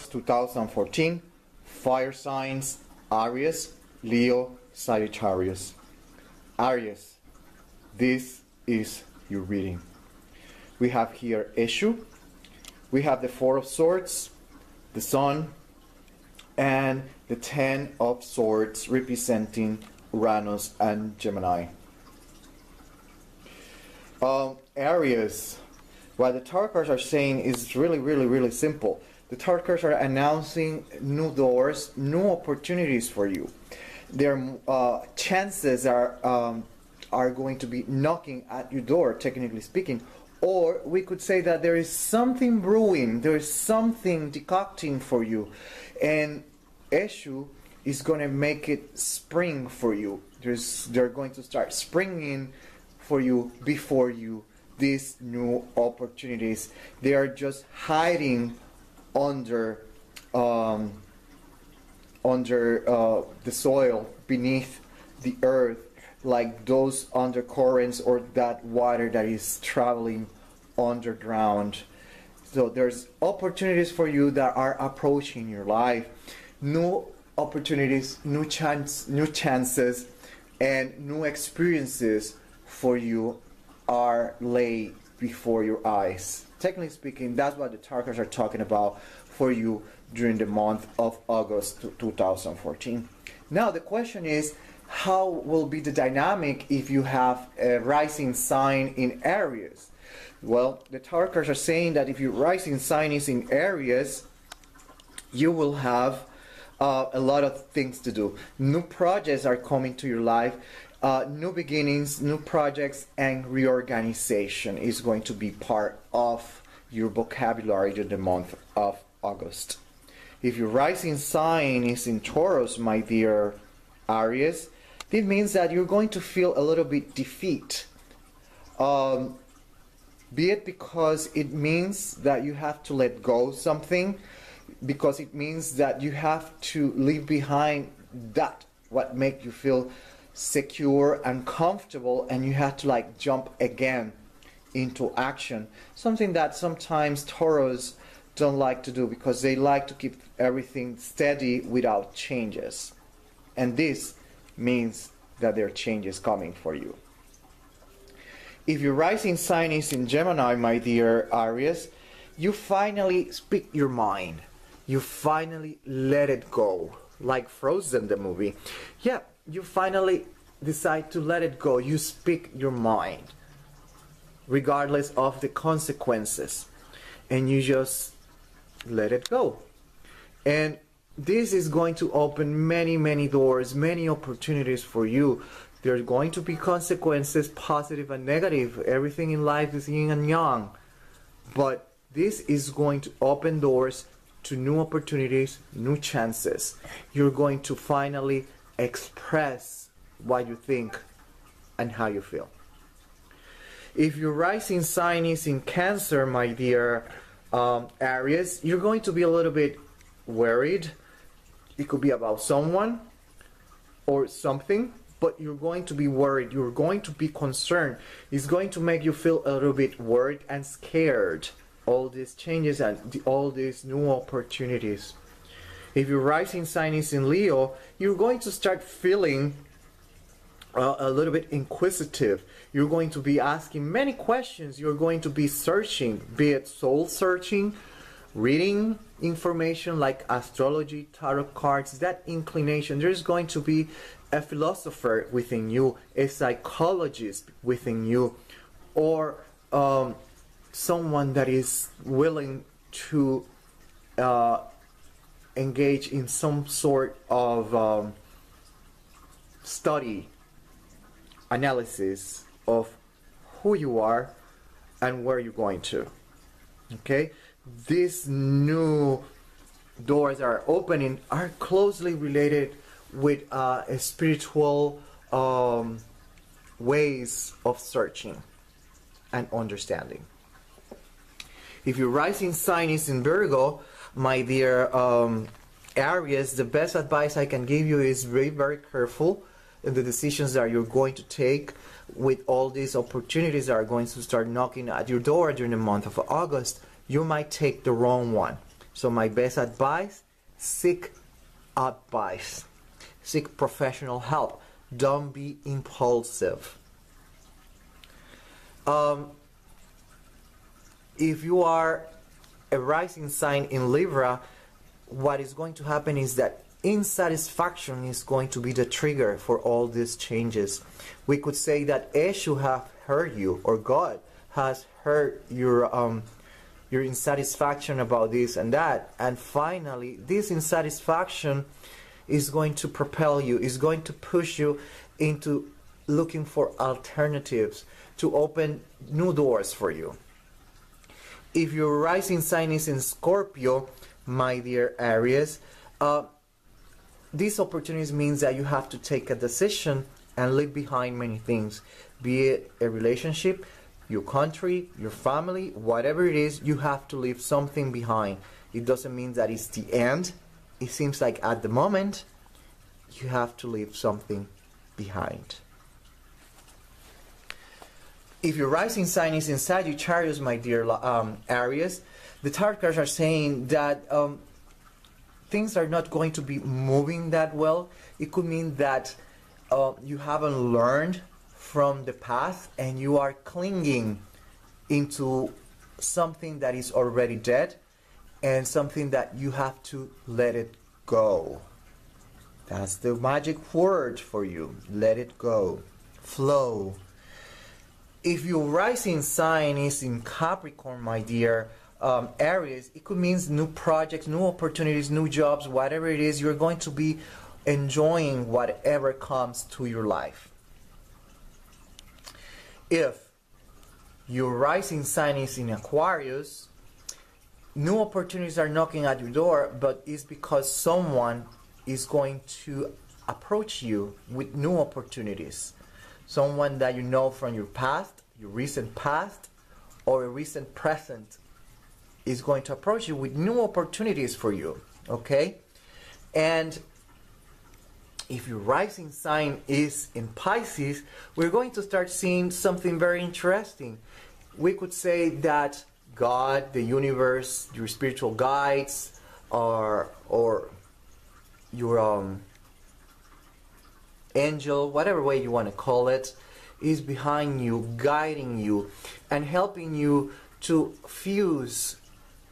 August 2014, fire signs, Aries, Leo, Sagittarius. Aries, this is your reading. We have here issue, we have the Four of Swords, the Sun, and the Ten of Swords representing Uranus and Gemini. Aries, what the tarot cards are saying is really simple. The tarot cards are announcing new doors, new opportunities for you. Their chances are going to be knocking at your door, technically speaking. Or we could say that there is something brewing, there is something decocting for you. And Eshu is going to make it spring for you. They're going to start springing for you before you these new opportunities. They are just hiding under the soil, beneath the earth, like those undercurrents or that water that is traveling underground. So there's opportunities for you that are approaching your life. New opportunities, new chances, and new experiences for you are laid before your eyes. Technically speaking, that's what the tarot cards are talking about for you during the month of August 2014. Now the question is, how will be the dynamic if you have a rising sign in Aries? Well, the tarot cards are saying that if your rising sign is in Aries, you will have a lot of things to do. New projects are coming to your life. New beginnings, new projects, and reorganization is going to be part of your vocabulary during the month of August. If your rising sign is in Taurus, my dear Aries, this means that you're going to feel a little bit defeat. Be it because it means that you have to let go something, because it means that you have to leave behind that what makes you feel secure and comfortable, and you have to like jump again into action, something that sometimes Tauros don't like to do because they like to keep everything steady without changes. And this means that there are changes coming for you. If your rising sign is in Gemini, my dear Aries, you finally speak your mind. You finally let it go, like Frozen the movie. Yeah, you finally decide to let it go. You speak your mind, regardless of the consequences, and you just let it go. And this is going to open many doors, many opportunities for you. There are going to be consequences, positive and negative. Everything in life is yin and yang. But this is going to open doors to new opportunities, new chances. You're going to finally express what you think and how you feel. If your rising sign is in Cancer, my dear Aries, you're going to be a little bit worried. It could be about someone or something, but you're going to be worried. You're going to be concerned. It's going to make you feel a little bit worried and scared. All these changes and all these new opportunities. If your rising sign is in Leo, you're going to start feeling a little bit inquisitive. You're going to be asking many questions. You're going to be searching, be it soul searching, reading information like astrology, tarot cards, that inclination. There's going to be a philosopher within you, a psychologist within you, or someone that is willing to engage in some sort of study, analysis of who you are and where you're going to. Okay? These new doors are opening are closely related with spiritual ways of searching and understanding. If your rising sign is in Virgo, my dear Aries, the best advice I can give you is very careful in the decisions that you're going to take with all these opportunities that are going to start knocking at your door during the month of August. You might take the wrong one. So my best advice, seek advice. Seek professional help. Don't be impulsive. If you are a rising sign in Libra, what is going to happen is that insatisfaction is going to be the trigger for all these changes. We could say that Eshu have hurt you, or God has hurt your insatisfaction about this and that, and finally this insatisfaction is going to propel you, is going to push you into looking for alternatives to open new doors for you. If your rising sign is in Scorpio, my dear Aries, these opportunities means that you have to take a decision and leave behind many things, be it a relationship, your country, your family, whatever it is, you have to leave something behind. It doesn't mean that it's the end. It seems like at the moment, you have to leave something behind. If your rising sign is in Sagittarius, my dear Aries, the tarot cards are saying that things are not going to be moving that well. It could mean that you haven't learned from the past and you are clinging into something that is already dead and something that you have to let it go. That's the magic word for you. Let it go. Flow. If your rising sign is in Capricorn, my dear Aries, it could mean new projects, new opportunities, new jobs, whatever it is, you're going to be enjoying whatever comes to your life. If your rising sign is in Aquarius, new opportunities are knocking at your door, but it's because someone is going to approach you with new opportunities. Someone that you know from your past, your recent past, or a recent present is going to approach you with new opportunities for you, okay? And if your rising sign is in Pisces, we're going to start seeing something very interesting. We could say that God, the universe, your spiritual guides, or your angel, whatever way you want to call it, is behind you, guiding you, and helping you to fuse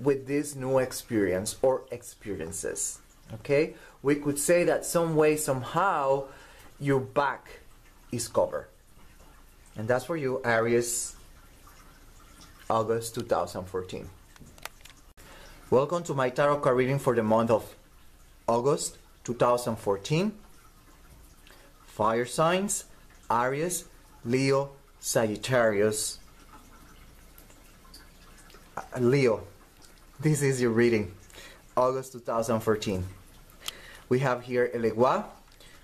with this new experience or experiences. Okay? We could say that some way, somehow, your back is covered. And that's for you, Aries, August 2014. Welcome to my tarot card reading for the month of August 2014. Fire signs, Aries, Leo, Sagittarius. Leo, this is your reading, August 2014. We have here Elegua,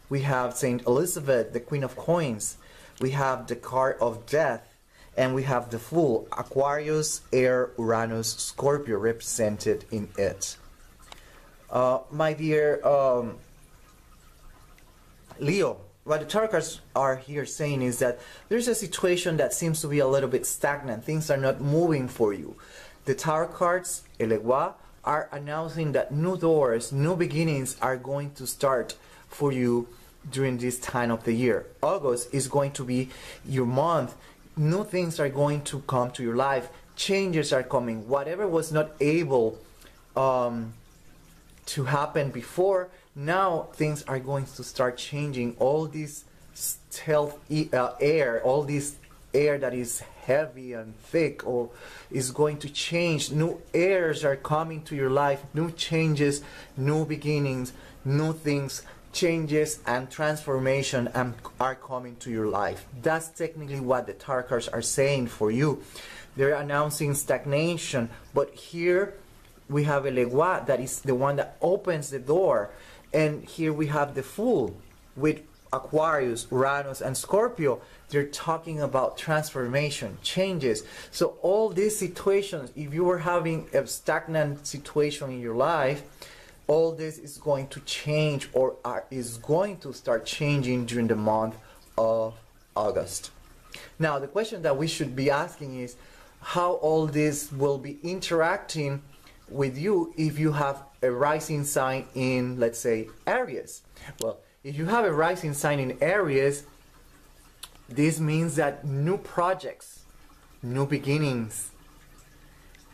we have Saint Elizabeth, the Queen of Coins, we have the card of Death, and we have the Fool, Aquarius, Air, Uranus, Scorpio represented in it. My dear Leo, what the tarot cards are here saying is that there's a situation that seems to be a little bit stagnant. Things are not moving for you. The tarot cards, Elegua, are announcing that new doors, new beginnings are going to start for you during this time of the year. August is going to be your month. New things are going to come to your life. Changes are coming. Whatever was not able to happen before, now things are going to start changing. All this stealth air, all this air that is heavy and thick, or is going to change. New airs are coming to your life, new changes, new beginnings, new things, changes and transformation are coming to your life. That's technically what the tarot cards are saying for you. They're announcing stagnation, but here we have a Legua, that is the one that opens the door, and here we have the Fool with Aquarius, Uranus, and Scorpio. They're talking about transformation, changes. So all these situations, if you were having a stagnant situation in your life, all this is going to change, or is going to start changing during the month of August. Now, the question that we should be asking is how all this will be interacting with you if you have a rising sign in, let's say, Aries. Well, if you have a rising sign in Aries, this means that new projects, new beginnings,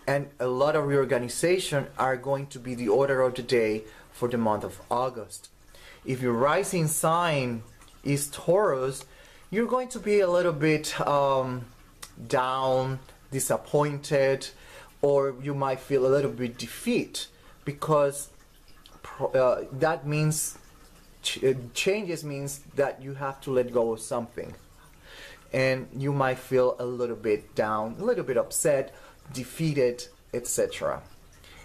and a lot of reorganization are going to be the order of the day for the month of August. If your rising sign is Taurus, you're going to be a little bit down, disappointed, or you might feel a little bit defeat, because that means changes means that you have to let go of something, and you might feel a little bit down, a little bit upset, defeated, etc.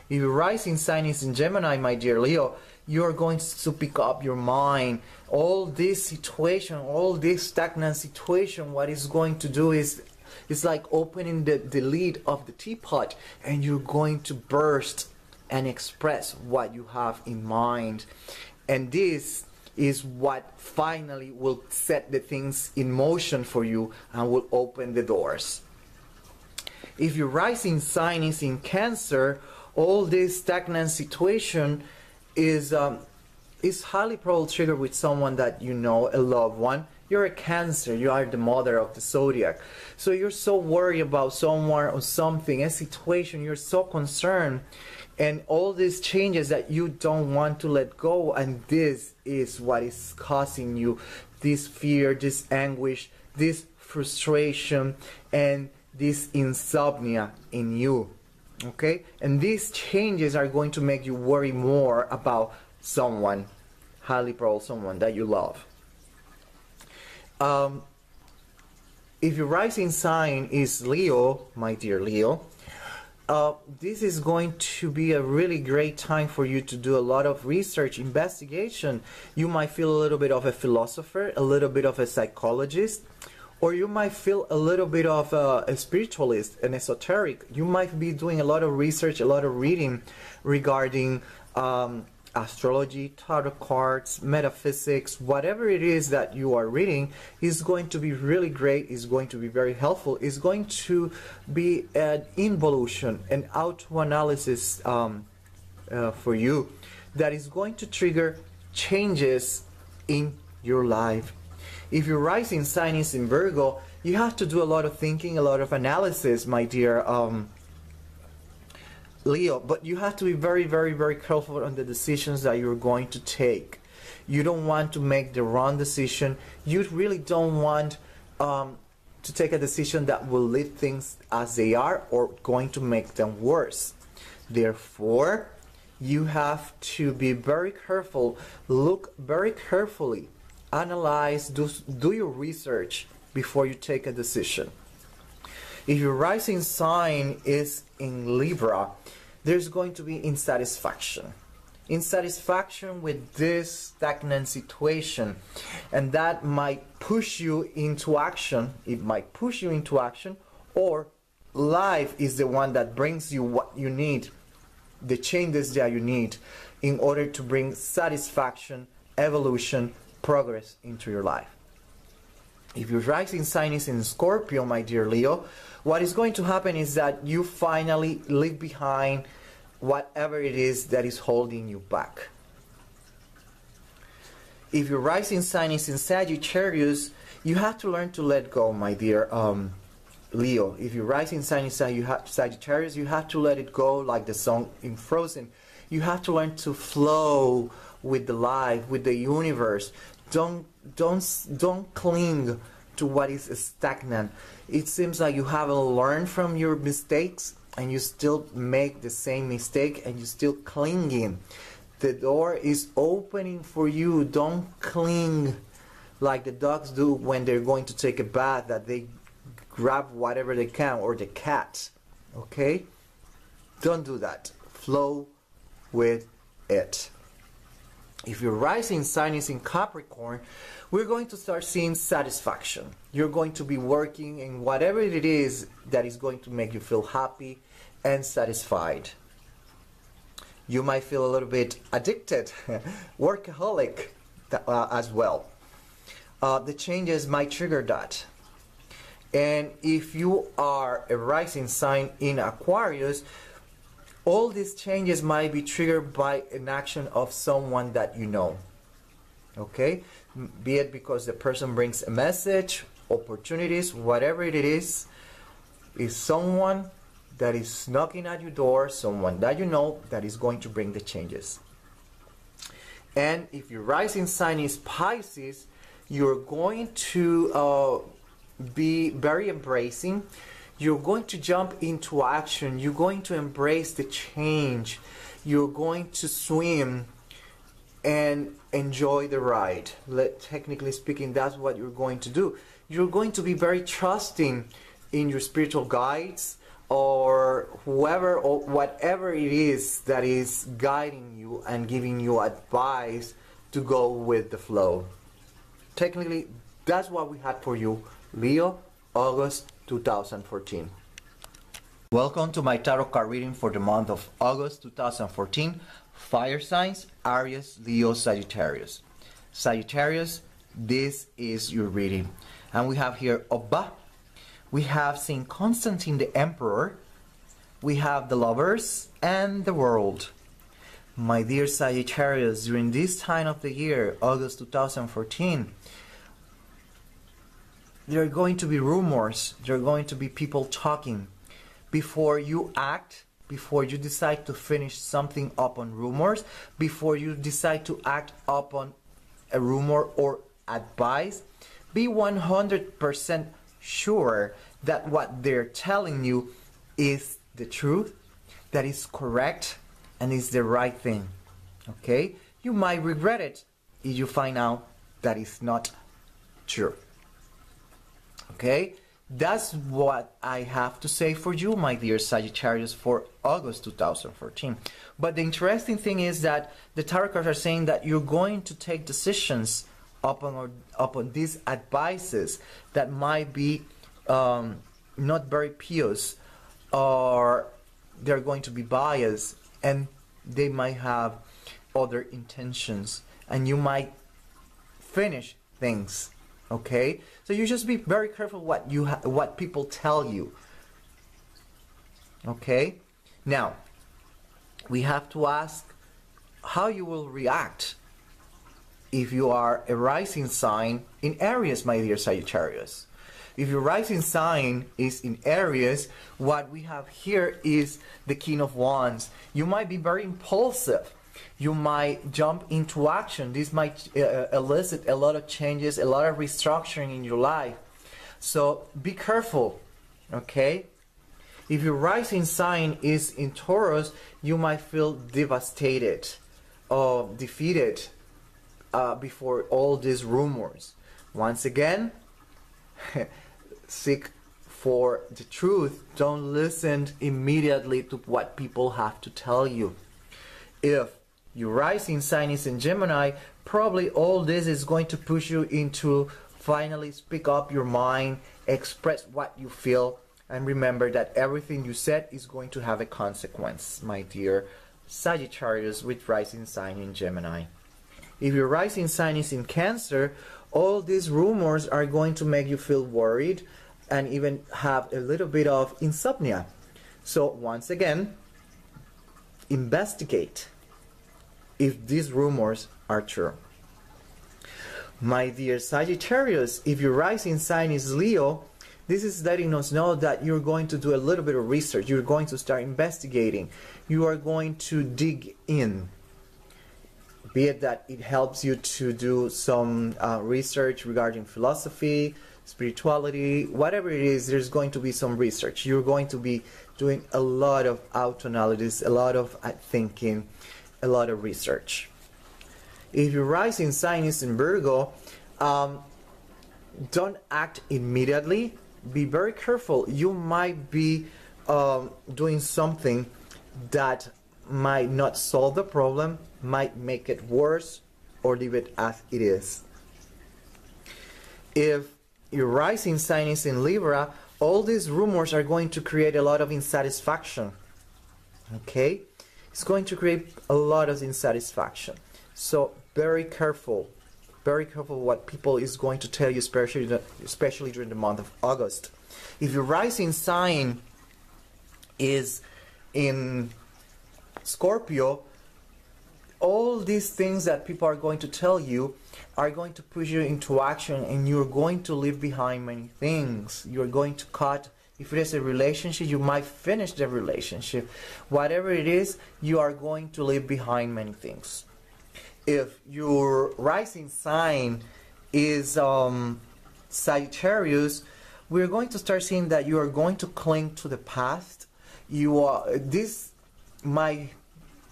If your rising sign is in Gemini, my dear Leo, you're going to pick up your mind. All this situation, all this stagnant situation, what it's going to do is it's like opening the lid of the teapot, and you're going to burst and express what you have in mind. And this is what finally will set the things in motion for you and will open the doors. If your rising sign is in Cancer, all this stagnant situation is highly probably triggered with someone that you know, a loved one. You're a Cancer, you are the mother of the zodiac. So you're so worried about someone or something, a situation, you're so concerned, and all these changes that you don't want to let go, and this is what is causing you this fear, this anguish, this frustration, and this insomnia in you. Okay, and these changes are going to make you worry more about someone, highly probably someone that you love. If your rising sign is Leo, my dear Leo, this is going to be a really great time for you to do a lot of research, investigation. You might feel a little bit of a philosopher, a little bit of a psychologist, or you might feel a little bit of a spiritualist, an esoteric. You might be doing a lot of research, a lot of reading regarding astrology, tarot cards, metaphysics, whatever it is that you are reading is going to be really great, is going to be very helpful, is going to be an involution, an auto-analysis for you that is going to trigger changes in your life. If your rising sign is in Virgo, you have to do a lot of thinking, a lot of analysis, my dear Leo, but you have to be very, very, very careful on the decisions that you're going to take. You don't want to make the wrong decision. You really don't want to take a decision that will leave things as they are or going to make them worse. Therefore, you have to be very careful, look very carefully, analyze, do your research before you take a decision. If your rising sign is in Libra, there's going to be insatisfaction. Insatisfaction with this stagnant situation, and that might push you into action. It might push you into action, or life is the one that brings you what you need, the changes that you need in order to bring satisfaction, evolution, progress into your life. If your rising sign is in Scorpio, my dear Leo, what is going to happen is that you finally leave behind whatever it is that is holding you back. If your rising sign is in Sagittarius, you have to learn to let go, my dear Leo. If your rising sign is Sagittarius, you have to let it go, like the song in Frozen. You have to learn to flow with the life, with the universe. Don't cling to what is stagnant. It seems like you haven't learned from your mistakes and you still make the same mistake and you're still clinging. The door is opening for you. Don't cling like the dogs do when they're going to take a bath, that they grab whatever they can, or the cat. Okay? Don't do that. Flow with it. If your rising sign is in Capricorn, we're going to start seeing satisfaction. You're going to be working in whatever it is that is going to make you feel happy and satisfied. You might feel a little bit addicted, workaholic as well. The changes might trigger that. And if you are a rising sign in Aquarius, All these changes might be triggered by an action of someone that you know. Okay? Be it because the person brings a message, opportunities, whatever it is someone that is knocking at your door, someone that you know that is going to bring the changes. And if your rising sign is Pisces, you're going to be very embracing. You're going to jump into action. You're going to embrace the change. You're going to swim and enjoy the ride. Technically speaking, that's what you're going to do. You're going to be very trusting in your spiritual guides or whoever or whatever it is that is guiding you and giving you advice to go with the flow. Technically, that's what we had for you, Leo, August 2014. Welcome to my tarot card reading for the month of August 2014. Fire signs, Aries, Leo, Sagittarius. Sagittarius, this is your reading. And we have here Oba. We have Saint Constantine the Emperor. We have the Lovers and the World. My dear Sagittarius, during this time of the year, August 2014, there are going to be rumors, there are going to be people talking. Before you act, before you decide to finish something upon rumors, before you decide to act upon a rumor or advice, be 100% sure that what they're telling you is the truth, that is correct, and is the right thing. Okay? You might regret it if you find out that it's not true. Okay? That's what I have to say for you, my dear Sagittarius, for August 2014. But the interesting thing is that the tarot cards are saying that you're going to take decisions upon these advices that might be not very pious, or they're going to be biased, and they might have other intentions, and you might finish things. Okay, so you just be very careful what people tell you. Okay, now we have to ask how you will react if you are a rising sign in Aries, my dear Sagittarius. If your rising sign is in Aries, what we have here is the King of Wands. You might be very impulsive. You might jump into action. This might elicit a lot of changes, a lot of restructuring in your life. So be careful, okay? If your rising sign is in Taurus, you might feel devastated or defeated before all these rumors. Once again, seek for the truth. Don't listen immediately to what people have to tell you. If your rising sign is in Gemini, probably all this is going to push you into finally speak up your mind, express what you feel, and remember that everything you said is going to have a consequence, my dear Sagittarius with rising sign in Gemini. If your rising sign is in Cancer, all these rumors are going to make you feel worried and even have a little bit of insomnia. So once again, investigate if these rumors are true. My dear Sagittarius, if your rising sign is Leo, this is letting us know that you're going to do a little bit of research. You're going to start investigating. You are going to dig in. Be it that it helps you to do some research regarding philosophy, spirituality, whatever it is, there's going to be some research. You're going to be doing a lot of auto-analysis, a lot of thinking, a lot of research. If your rising sign is in Virgo, don't act immediately. Be very careful. You might be doing something that might not solve the problem, might make it worse, or leave it as it is. If your rising sign is in Libra, all these rumors are going to create a lot of insatisfaction. Okay? It's going to create a lot of insatisfaction. So very careful what people is going to tell you, especially during the month of August. If your rising sign is in Scorpio, all these things that people are going to tell you are going to push you into action, and you're going to leave behind many things. You're going to cut. If it is a relationship, you might finish the relationship. Whatever it is, you are going to leave behind many things. If your rising sign is Sagittarius, we're going to start seeing that you are going to cling to the past. This might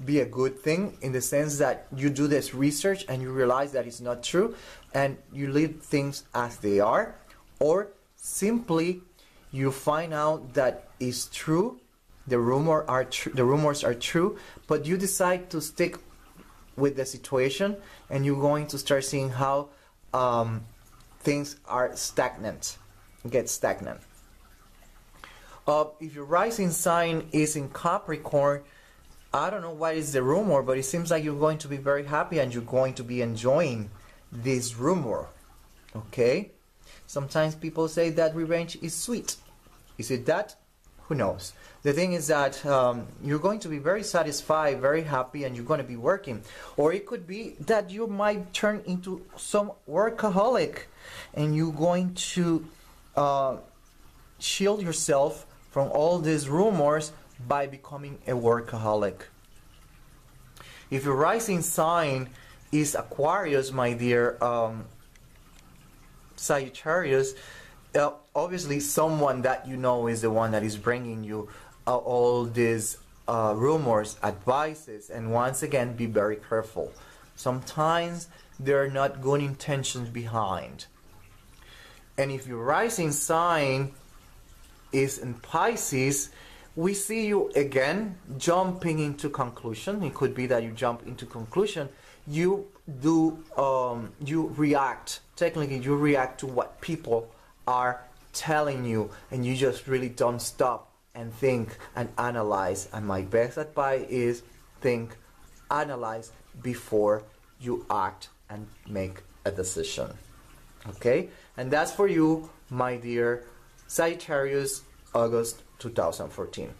be a good thing in the sense that you do this research and you realize that it's not true, and you leave things as they are, or simply you find out that it's true, the rumors are true, but you decide to stick with the situation, and you're going to start seeing how things are stagnant, get stagnant. If your rising sign is in Capricorn, I don't know what is the rumor, but it seems like you're going to be very happy and you're going to be enjoying this rumor. Okay? Sometimes people say that revenge is sweet. Is it that? Who knows? The thing is that you're going to be very satisfied, very happy, and you're going to be working. Or it could be that you might turn into some workaholic, and you're going to shield yourself from all these rumors by becoming a workaholic. If your rising sign is Aquarius, my dear Sagittarius, obviously someone that you know is the one that is bringing you all these rumors, advices, and once again, be very careful. Sometimes there are not good intentions behind. And if your rising sign is in Pisces, we see you again jumping into conclusion. It could be that you jump into conclusion. You react. Technically, you react to what people are telling you, and you just really don't stop and think and analyze. And my best advice is think, analyze before you act and make a decision. Okay? And that's for you, my dear Sagittarius, August 2014.